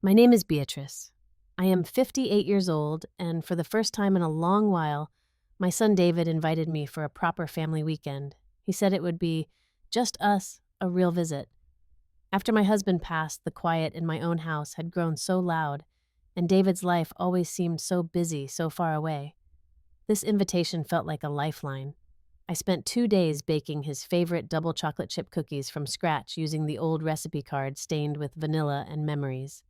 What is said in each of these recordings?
My name is Beatrice. I am 58 years old, and for the first time in a long while, my son David invited me for a proper family weekend. He said it would be just us, a real visit. After my husband passed, the quiet in my own house had grown so loud, and David's life always seemed so busy, so far away. This invitation felt like a lifeline. I spent 2 days baking his favorite double chocolate chip cookies from scratch using the old recipe card stained with vanilla and memories.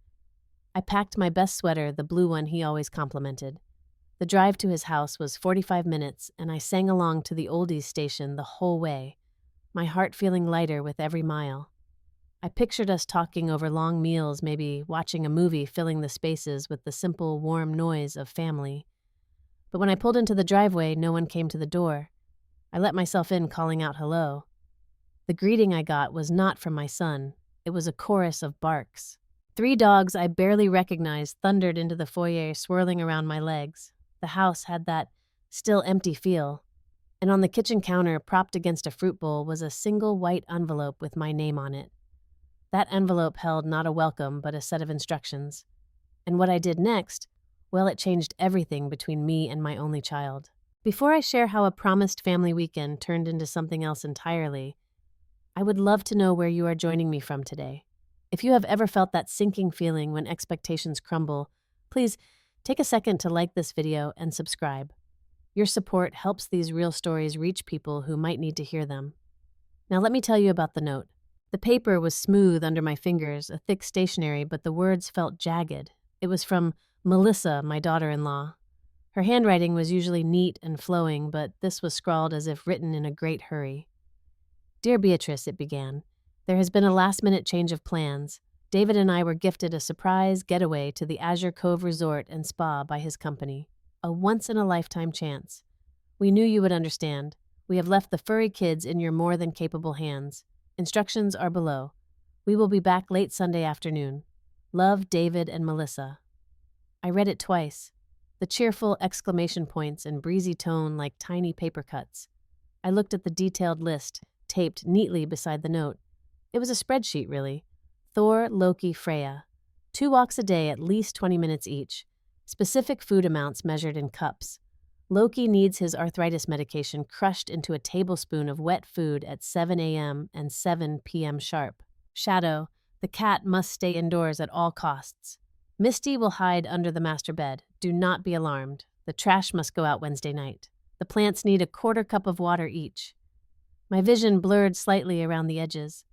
I packed my best sweater, the blue one he always complimented. The drive to his house was 45 minutes, and I sang along to the oldies station the whole way, my heart feeling lighter with every mile. I pictured us talking over long meals, maybe watching a movie, filling the spaces with the simple, warm noise of family. But when I pulled into the driveway, no one came to the door. I let myself in, calling out hello. The greeting I got was not from my son. It was a chorus of barks. 3 dogs I barely recognized thundered into the foyer, swirling around my legs. The house had that still empty feel, and on the kitchen counter, propped against a fruit bowl, was a single white envelope with my name on it. That envelope held not a welcome, but a set of instructions. And what I did next, well, it changed everything between me and my only child. Before I share how a promised family weekend turned into something else entirely, I would love to know where you are joining me from today. If you have ever felt that sinking feeling when expectations crumble, please take a second to like this video and subscribe. Your support helps these real stories reach people who might need to hear them. Now let me tell you about the note. The paper was smooth under my fingers, a thick stationery, but the words felt jagged. It was from Melissa, my daughter-in-law. Her handwriting was usually neat and flowing, but this was scrawled as if written in a great hurry. "Dear Beatrice," it began, "there has been a last-minute change of plans. David and I were gifted a surprise getaway to the Azure Cove Resort and Spa by his company. A once-in-a-lifetime chance. We knew you would understand. We have left the furry kids in your more than capable hands. Instructions are below. We will be back late Sunday afternoon. Love, David and Melissa." I read it twice, the cheerful exclamation points and breezy tone like tiny paper cuts. I looked at the detailed list, taped neatly beside the note. It was a spreadsheet, really. Thor, Loki, Freya. 2 walks a day, at least 20 minutes each. Specific food amounts measured in cups. Loki needs his arthritis medication crushed into a tablespoon of wet food at 7 a.m. and 7 p.m. sharp. Shadow, the cat, must stay indoors at all costs. Misty will hide under the master bed. Do not be alarmed. The trash must go out Wednesday night. The plants need a 1/4 cup of water each. My vision blurred slightly around the edges.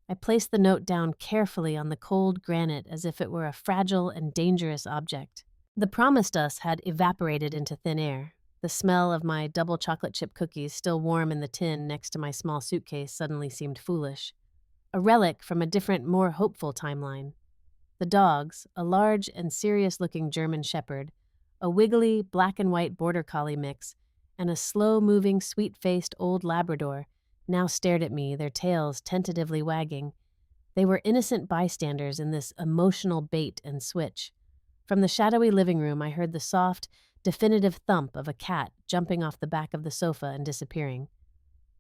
I placed the note down carefully on the cold granite as if it were a fragile and dangerous object. The promised us had evaporated into thin air. The smell of my double chocolate chip cookies, still warm in the tin next to my small suitcase, suddenly seemed foolish. A relic from a different, more hopeful timeline. The dogs, a large and serious-looking German shepherd, a wiggly black and white border collie mix, and a slow-moving, sweet-faced old Labrador, now stared at me, their tails tentatively wagging. They were innocent bystanders in this emotional bait and switch. From the shadowy living room, I heard the soft, definitive thump of a cat jumping off the back of the sofa and disappearing.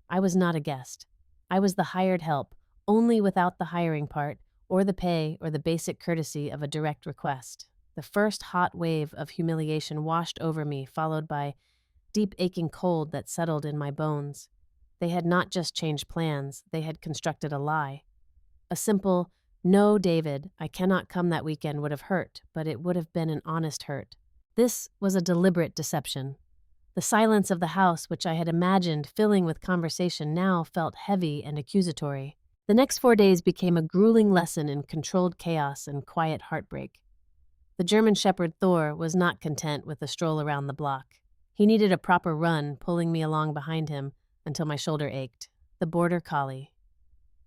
I was not a guest. I was the hired help, only without the hiring part, or the pay, or the basic courtesy of a direct request. The first hot wave of humiliation washed over me, followed by deep aching cold that settled in my bones. They had not just changed plans, they had constructed a lie. A simple, "No, David, I cannot come that weekend" would have hurt, but it would have been an honest hurt. This was a deliberate deception. The silence of the house, which I had imagined filling with conversation, now felt heavy and accusatory. The next 4 days became a grueling lesson in controlled chaos and quiet heartbreak. The German shepherd Thor was not content with a stroll around the block. He needed a proper run, pulling me along behind him until my shoulder ached. The border collie.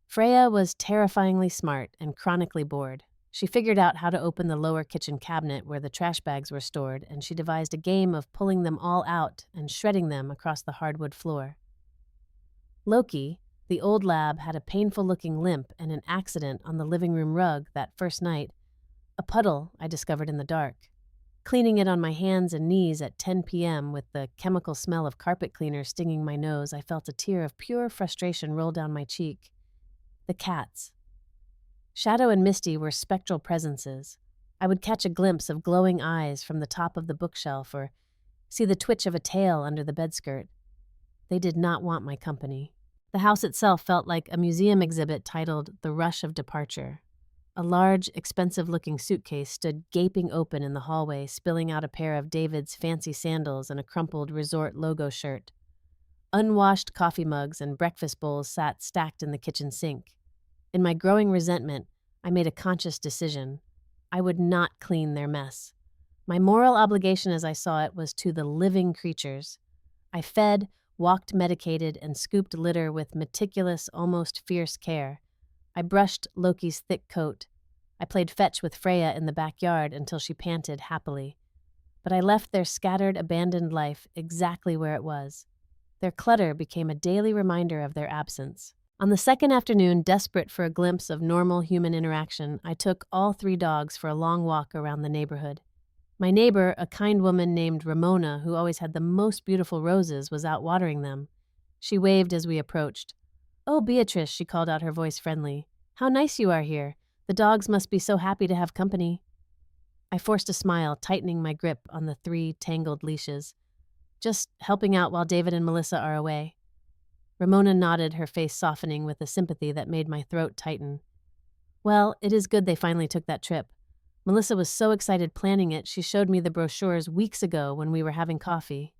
Freya was terrifyingly smart and chronically bored. She figured out how to open the lower kitchen cabinet where the trash bags were stored, and she devised a game of pulling them all out and shredding them across the hardwood floor. Loki, the old lab, had a painful-looking limp and an accident on the living room rug that first night, a puddle I discovered in the dark. Cleaning it on my hands and knees at 10 p.m. with the chemical smell of carpet cleaner stinging my nose, I felt a tear of pure frustration roll down my cheek. The cats. Shadow and Misty were spectral presences. I would catch a glimpse of glowing eyes from the top of the bookshelf or see the twitch of a tail under the bedskirt. They did not want my company. The house itself felt like a museum exhibit titled The Rush of Departure. A large, expensive-looking suitcase stood gaping open in the hallway, spilling out a pair of David's fancy sandals and a crumpled resort logo shirt. Unwashed coffee mugs and breakfast bowls sat stacked in the kitchen sink. In my growing resentment, I made a conscious decision. I would not clean their mess. My moral obligation as I saw it was to the living creatures. I fed, walked medicated, and scooped litter with meticulous, almost fierce care. I brushed Loki's thick coat. I played fetch with Freya in the backyard until she panted happily. But I left their scattered, abandoned life exactly where it was. Their clutter became a daily reminder of their absence. On the second afternoon, desperate for a glimpse of normal human interaction, I took all 3 dogs for a long walk around the neighborhood. My neighbor, a kind woman named Ramona, who always had the most beautiful roses, was out watering them. She waved as we approached. "Oh, Beatrice," she called out, her voice friendly. "How nice you are here. The dogs must be so happy to have company." I forced a smile, tightening my grip on the 3 tangled leashes. "Just helping out while David and Melissa are away." Ramona nodded, her face softening with a sympathy that made my throat tighten. "Well, it is good they finally took that trip. Melissa was so excited planning it, she showed me the brochures weeks ago when we were having coffee."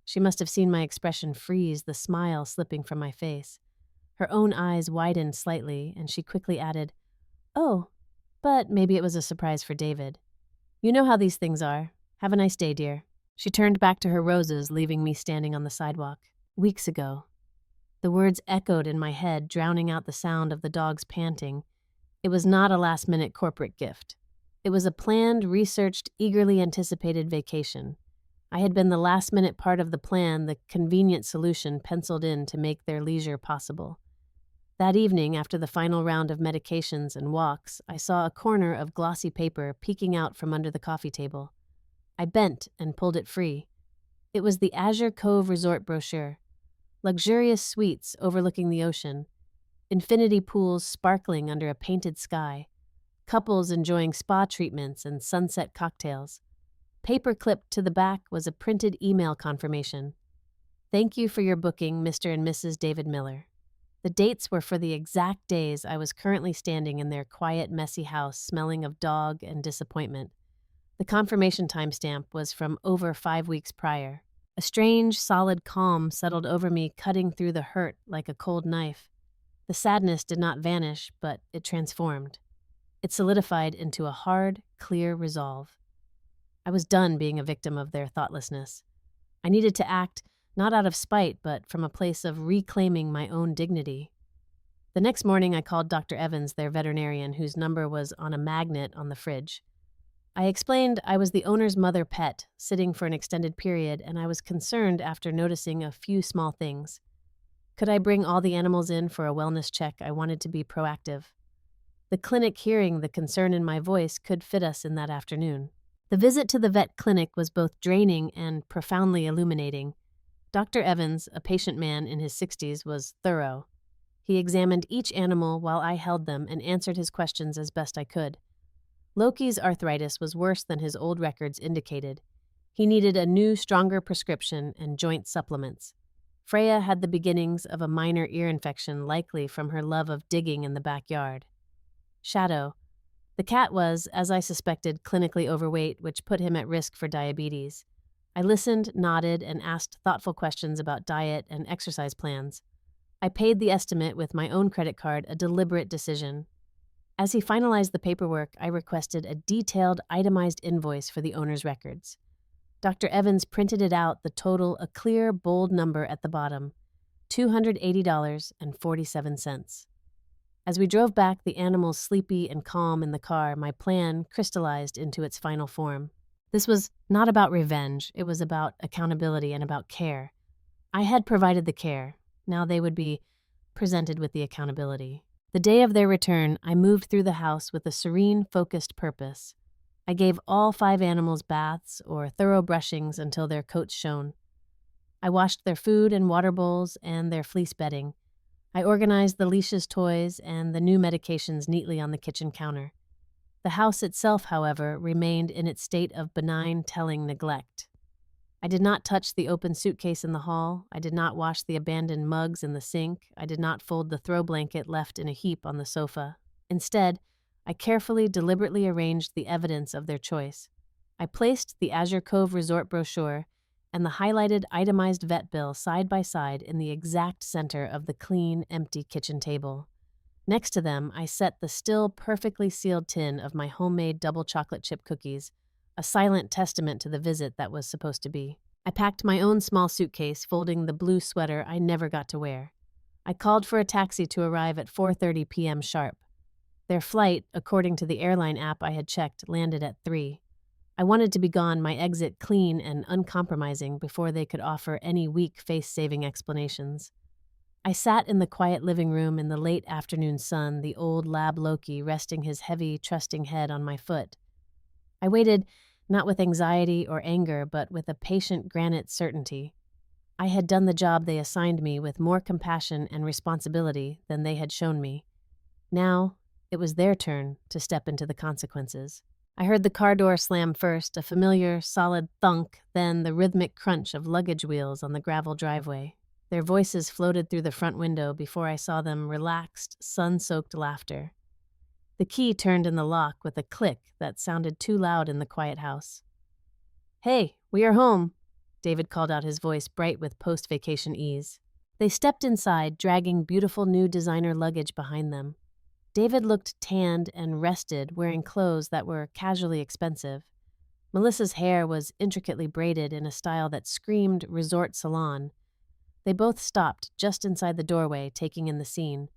She must have seen my expression freeze, the smile slipping from my face. Her own eyes widened slightly, and she quickly added, "Oh, but maybe it was a surprise for David. You know how these things are. Have a nice day, dear." She turned back to her roses, leaving me standing on the sidewalk. Weeks ago. The words echoed in my head, drowning out the sound of the dogs panting. It was not a last-minute corporate gift. It was a planned, researched, eagerly anticipated vacation. I had been the last-minute part of the plan, the convenient solution penciled in to make their leisure possible. That evening, after the final round of medications and walks, I saw a corner of glossy paper peeking out from under the coffee table. I bent and pulled it free. It was the Azure Cove Resort brochure. Luxurious suites overlooking the ocean, infinity pools sparkling under a painted sky, couples enjoying spa treatments and sunset cocktails. Paper-clipped to the back was a printed email confirmation. "Thank you for your booking, Mr. and Mrs. David Miller." The dates were for the exact days I was currently standing in their quiet, messy house, smelling of dog and disappointment. The confirmation timestamp was from over 5 weeks prior. A strange, solid calm settled over me, cutting through the hurt like a cold knife. The sadness did not vanish, but it transformed. It solidified into a hard, clear resolve. I was done being a victim of their thoughtlessness. I needed to act, not out of spite, but from a place of reclaiming my own dignity. The next morning, I called Dr. Evans, their veterinarian, whose number was on a magnet on the fridge. I explained I was the owner's mother pet, sitting for an extended period, and I was concerned after noticing a few small things. Could I bring all the animals in for a wellness check? I wanted to be proactive. The clinic, hearing the concern in my voice, could fit us in that afternoon. The visit to the vet clinic was both draining and profoundly illuminating. Dr. Evans, a patient man in his 60s, was thorough. He examined each animal while I held them and answered his questions as best I could. Loki's arthritis was worse than his old records indicated. He needed a new, stronger prescription and joint supplements. Freya had the beginnings of a minor ear infection, likely from her love of digging in the backyard. Shadow. The cat was, as I suspected, clinically overweight, which put him at risk for diabetes. I listened, nodded, and asked thoughtful questions about diet and exercise plans. I paid the estimate with my own credit card, a deliberate decision. As he finalized the paperwork, I requested a detailed, itemized invoice for the owner's records. Dr. Evans printed it out, the total a clear, bold number at the bottom, $280.47. As we drove back, the animals sleepy and calm in the car, my plan crystallized into its final form. This was not about revenge, it was about accountability and about care. I had provided the care, now they would be presented with the accountability. The day of their return, I moved through the house with a serene, focused purpose. I gave all 5 animals baths or thorough brushings until their coats shone. I washed their food and water bowls and their fleece bedding. I organized the leashes, toys, and the new medications neatly on the kitchen counter. The house itself, however, remained in its state of benign, telling neglect. I did not touch the open suitcase in the hall. I did not wash the abandoned mugs in the sink. I did not fold the throw blanket left in a heap on the sofa. Instead, I carefully, deliberately arranged the evidence of their choice. I placed the Azure Cove Resort brochure and the highlighted, itemized vet bill side by side in the exact center of the clean, empty kitchen table. Next to them, I set the still perfectly sealed tin of my homemade double chocolate chip cookies, a silent testament to the visit that was supposed to be. I packed my own small suitcase, folding the blue sweater I never got to wear. I called for a taxi to arrive at 4:30 p.m. sharp. Their flight, according to the airline app I had checked, landed at 3. I wanted to be gone, my exit clean and uncompromising, before they could offer any weak face-saving explanations. I sat in the quiet living room in the late afternoon sun, the old lab Loki resting his heavy, trusting head on my foot. I waited, not with anxiety or anger, but with a patient granite certainty. I had done the job they assigned me with more compassion and responsibility than they had shown me. Now, it was their turn to step into the consequences. I heard the car door slam first, a familiar, solid thunk, then the rhythmic crunch of luggage wheels on the gravel driveway. Their voices floated through the front window before I saw them relaxed, sun-soaked laughter. The key turned in the lock with a click that sounded too loud in the quiet house. "Hey, we are home," David called out, his voice bright with post-vacation ease. They stepped inside, dragging beautiful new designer luggage behind them. David looked tanned and rested, wearing clothes that were casually expensive. Melissa's hair was intricately braided in a style that screamed resort salon. They both stopped just inside the doorway, taking in the scene.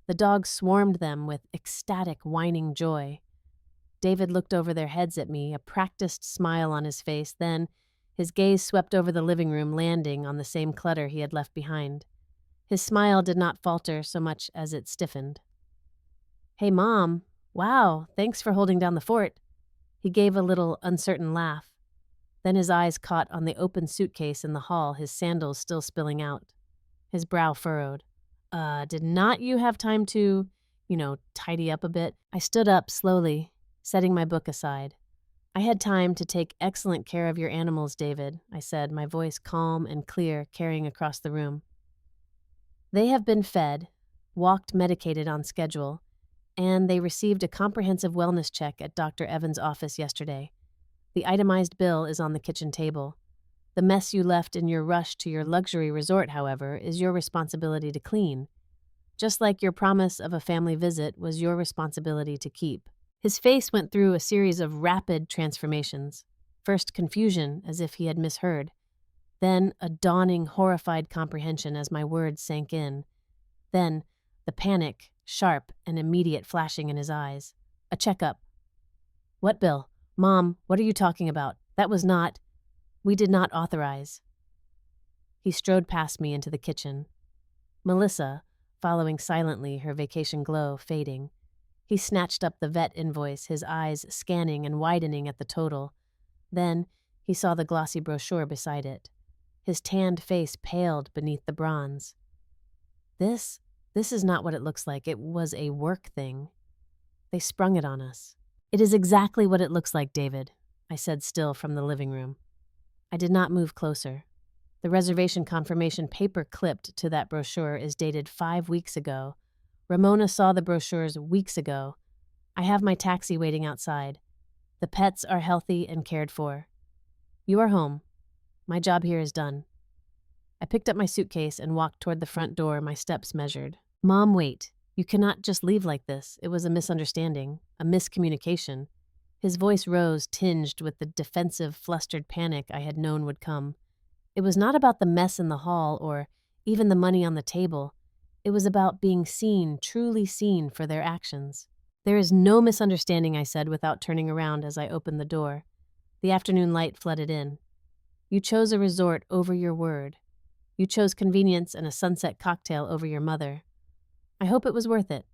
The dogs swarmed them with ecstatic, whining joy. David looked over their heads at me, a practiced smile on his face, then his gaze swept over the living room, landing on the same clutter he had left behind. His smile did not falter so much as it stiffened. "Hey, Mom. Wow, thanks for holding down the fort." He gave a little uncertain laugh. Then his eyes caught on the open suitcase in the hall, his sandals still spilling out. His brow furrowed. Did not you have time to, tidy up a bit?" I stood up slowly, setting my book aside. "I had time to take excellent care of your animals, David," I said, my voice calm and clear, carrying across the room. "They have been fed, walked medicated on schedule, and they received a comprehensive wellness check at Dr. Evans' office yesterday. The itemized bill is on the kitchen table. The mess you left in your rush to your luxury resort, however, is your responsibility to clean, just like your promise of a family visit was your responsibility to keep." His face went through a series of rapid transformations. First confusion, as if he had misheard. Then a dawning, horrified comprehension as my words sank in. Then the panic, sharp and immediate, flashing in his eyes. "A checkup." "What bill? Mom, what are you talking about? That was not... We did not authorize." He strode past me into the kitchen. Melissa, following silently, her vacation glow fading. He snatched up the vet invoice, his eyes scanning and widening at the total. Then he saw the glossy brochure beside it. His tanned face paled beneath the bronze. This is not what it looks like. It was a work thing. They sprung it on us." "It is exactly what it looks like, David," I said, still from the living room. I did not move closer. The reservation confirmation paper clipped to that brochure is dated 5 weeks ago. Ramona saw the brochures weeks ago. I have my taxi waiting outside. The pets are healthy and cared for. You are home. My job here is done. I picked up my suitcase and walked toward the front door, my steps measured. "Mom, wait. You cannot just leave like this. It was a misunderstanding, a miscommunication." His voice rose, tinged with the defensive, flustered panic I had known would come. It was not about the mess in the hall or even the money on the table. It was about being seen, truly seen for their actions. "There is no misunderstanding," I said without turning around as I opened the door. The afternoon light flooded in. "You chose a resort over your word. You chose convenience and a sunset cocktail over your mother. I hope it was worth it."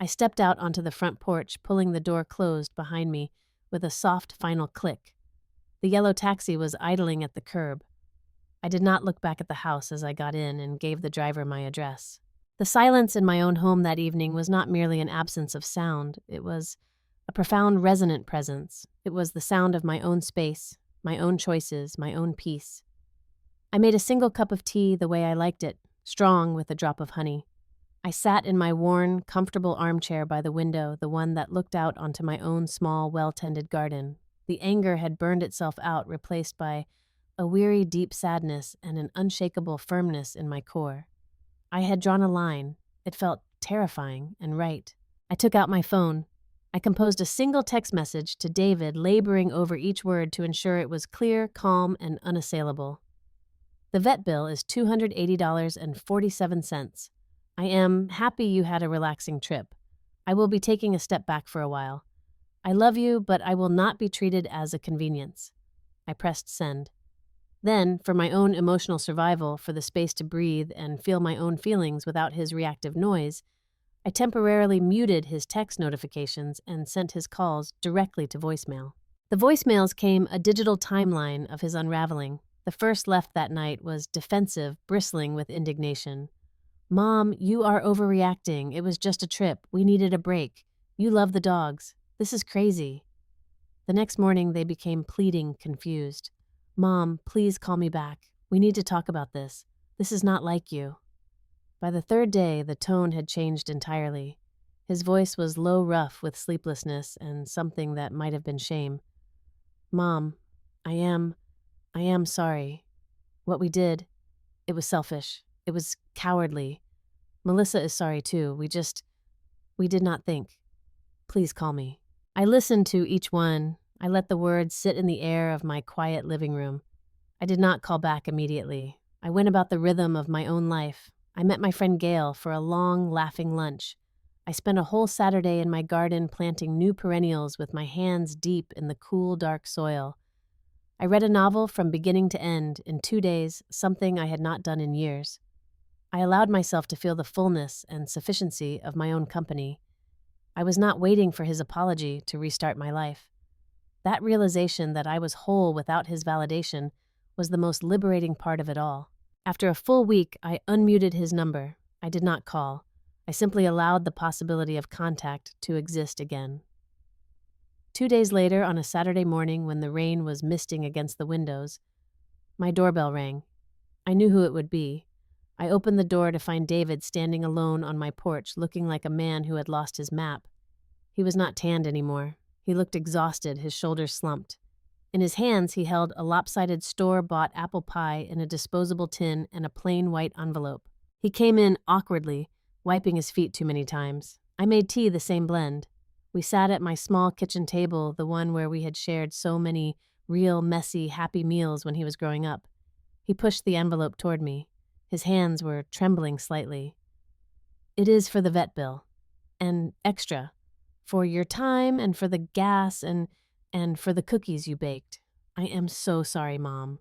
I stepped out onto the front porch, pulling the door closed behind me with a soft final click. The yellow taxi was idling at the curb. I did not look back at the house as I got in and gave the driver my address. The silence in my own home that evening was not merely an absence of sound. It was a profound resonant presence. It was the sound of my own space, my own choices, my own peace. I made a single cup of tea the way I liked it, strong with a drop of honey. I sat in my worn, comfortable armchair by the window, the one that looked out onto my own small, well-tended garden. The anger had burned itself out, replaced by a weary, deep sadness and an unshakable firmness in my core. I had drawn a line. It felt terrifying and right. I took out my phone. I composed a single text message to David, laboring over each word to ensure it was clear, calm, and unassailable. The vet bill is $280.47. I am happy you had a relaxing trip. I will be taking a step back for a while. I love you, but I will not be treated as a convenience. I pressed send. Then, for my own emotional survival, for the space to breathe and feel my own feelings without his reactive noise, I temporarily muted his text notifications and sent his calls directly to voicemail. The voicemails came a digital timeline of his unraveling. The first left that night was defensive, bristling with indignation. "Mom, you are overreacting. It was just a trip. We needed a break. You love the dogs. This is crazy." The next morning, they became pleading, confused. "Mom, please call me back. We need to talk about this. This is not like you." By the third day, the tone had changed entirely. His voice was low, rough with sleeplessness and something that might have been shame. "Mom, I am sorry. What we did, it was selfish. It was cowardly. Melissa is sorry too. We did not think. Please call me." I listened to each one. I let the words sit in the air of my quiet living room. I did not call back immediately. I went about the rhythm of my own life. I met my friend Gail for a long, laughing lunch. I spent a whole Saturday in my garden planting new perennials with my hands deep in the cool, dark soil. I read a novel from beginning to end in 2 days, something I had not done in years. I allowed myself to feel the fullness and sufficiency of my own company. I was not waiting for his apology to restart my life. That realization that I was whole without his validation was the most liberating part of it all. After a full week, I unmuted his number. I did not call. I simply allowed the possibility of contact to exist again. 2 days later, on a Saturday morning when the rain was misting against the windows, my doorbell rang. I knew who it would be. I opened the door to find David standing alone on my porch, looking like a man who had lost his map. He was not tanned anymore. He looked exhausted, his shoulders slumped. In his hands, he held a lopsided store-bought apple pie in a disposable tin and a plain white envelope. He came in awkwardly, wiping his feet too many times. I made tea the same blend. We sat at my small kitchen table, the one where we had shared so many real, messy, happy meals when he was growing up. He pushed the envelope toward me. His hands were trembling slightly. "It is for the vet bill. And extra. For your time and for the gas and for the cookies you baked. I am so sorry, Mom."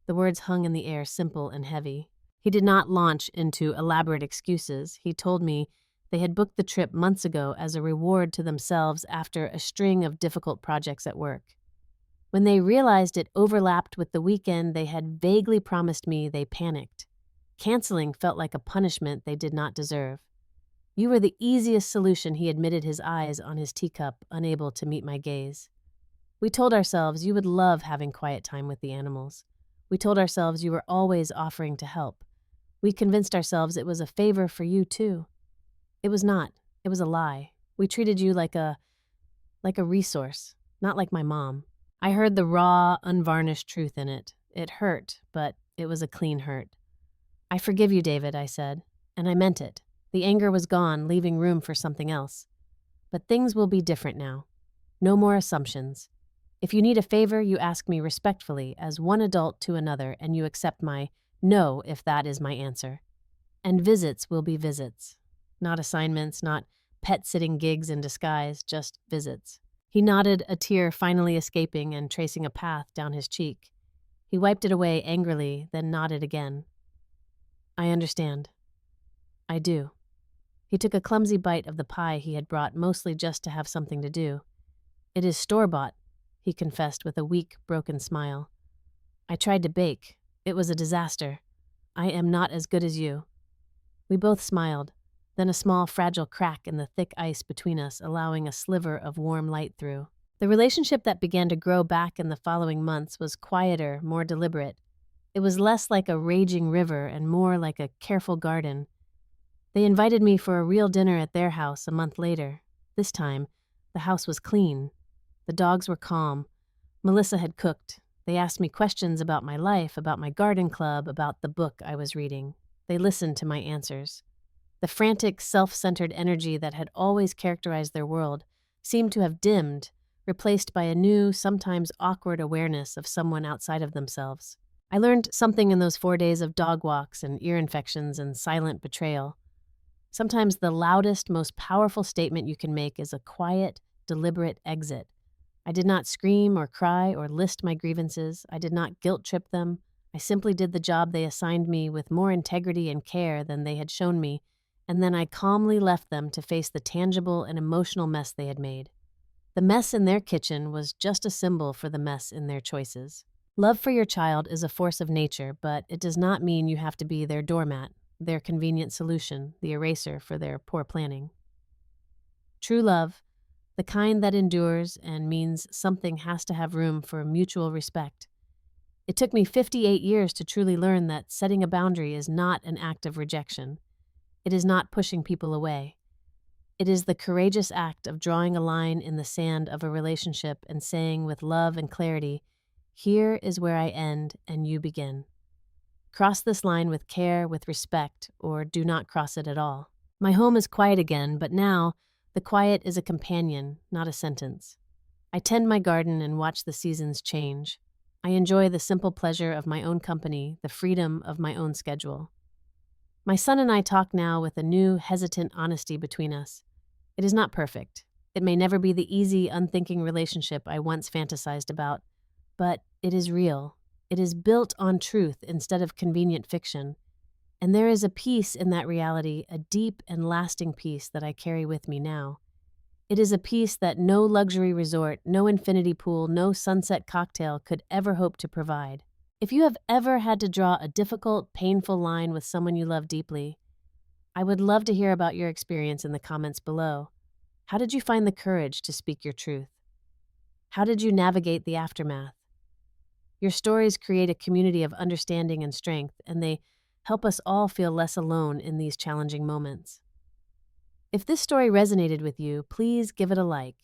The words hung in the air, simple and heavy. He did not launch into elaborate excuses. He told me they had booked the trip months ago as a reward to themselves after a string of difficult projects at work. When they realized it overlapped with the weekend they had vaguely promised me, they panicked. Canceling felt like a punishment they did not deserve. "You were the easiest solution," he admitted, his eyes on his teacup, unable to meet my gaze. "We told ourselves you would love having quiet time with the animals. We told ourselves you were always offering to help. We convinced ourselves it was a favor for you, too. It was not. It was a lie. We treated you like a resource, not like my mom." I heard the raw, unvarnished truth in it. It hurt, but it was a clean hurt. "I forgive you, David," I said, and I meant it. The anger was gone, leaving room for something else. But things will be different now. No more assumptions. If you need a favor, you ask me respectfully as one adult to another, and you accept my no if that is my answer. And visits will be visits. Not assignments, not pet-sitting gigs in disguise, just visits. He nodded, a tear finally escaping and tracing a path down his cheek. He wiped it away angrily, then nodded again. "I understand. I do." He took a clumsy bite of the pie he had brought, mostly just to have something to do. "It is store-bought," he confessed with a weak, broken smile. "I tried to bake. It was a disaster. I am not as good as you." We both smiled. then a small, fragile crack in the thick ice between us, allowing a sliver of warm light through. The relationship that began to grow back in the following months was quieter, more deliberate. It was less like a raging river and more like a careful garden. They invited me for a real dinner at their house a month later. This time, the house was clean. The dogs were calm. Melissa had cooked. They asked me questions about my life, about my garden club, about the book I was reading. They listened to my answers. The frantic, self-centered energy that had always characterized their world seemed to have dimmed, replaced by a new, sometimes awkward awareness of someone outside of themselves. I learned something in those 4 days of dog walks and ear infections and silent betrayal. Sometimes the loudest, most powerful statement you can make is a quiet, deliberate exit. I did not scream or cry or list my grievances. I did not guilt-trip them. I simply did the job they assigned me with more integrity and care than they had shown me, and then I calmly left them to face the tangible and emotional mess they had made. The mess in their kitchen was just a symbol for the mess in their choices. Love for your child is a force of nature, but it does not mean you have to be their doormat, their convenient solution, the eraser for their poor planning. True love, the kind that endures and means something has to have room for mutual respect. It took me 58 years to truly learn that setting a boundary is not an act of rejection. It is not pushing people away. It is the courageous act of drawing a line in the sand of a relationship and saying with love and clarity, "Here is where I end and you begin." Cross this line with care, with respect, or do not cross it at all. My home is quiet again, but now the quiet is a companion, not a sentence. I tend my garden and watch the seasons change. I enjoy the simple pleasure of my own company, the freedom of my own schedule. My son and I talk now with a new, hesitant honesty between us. It is not perfect. It may never be the easy, unthinking relationship I once fantasized about, but it is real. It is built on truth instead of convenient fiction. And there is a peace in that reality, a deep and lasting peace that I carry with me now. It is a peace that no luxury resort, no infinity pool, no sunset cocktail could ever hope to provide. If you have ever had to draw a difficult, painful line with someone you love deeply, I would love to hear about your experience in the comments below. How did you find the courage to speak your truth? How did you navigate the aftermath? Your stories create a community of understanding and strength, and they help us all feel less alone in these challenging moments. If this story resonated with you, please give it a like.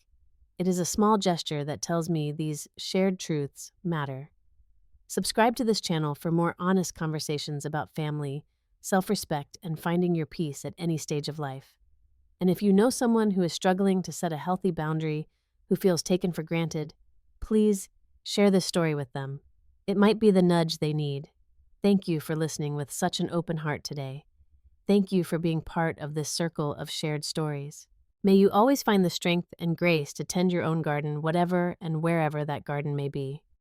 It is a small gesture that tells me these shared truths matter. Subscribe to this channel for more honest conversations about family, self-respect, and finding your peace at any stage of life. And if you know someone who is struggling to set a healthy boundary, who feels taken for granted, please share this story with them. It might be the nudge they need. Thank you for listening with such an open heart today. Thank you for being part of this circle of shared stories. May you always find the strength and grace to tend your own garden, whatever and wherever that garden may be.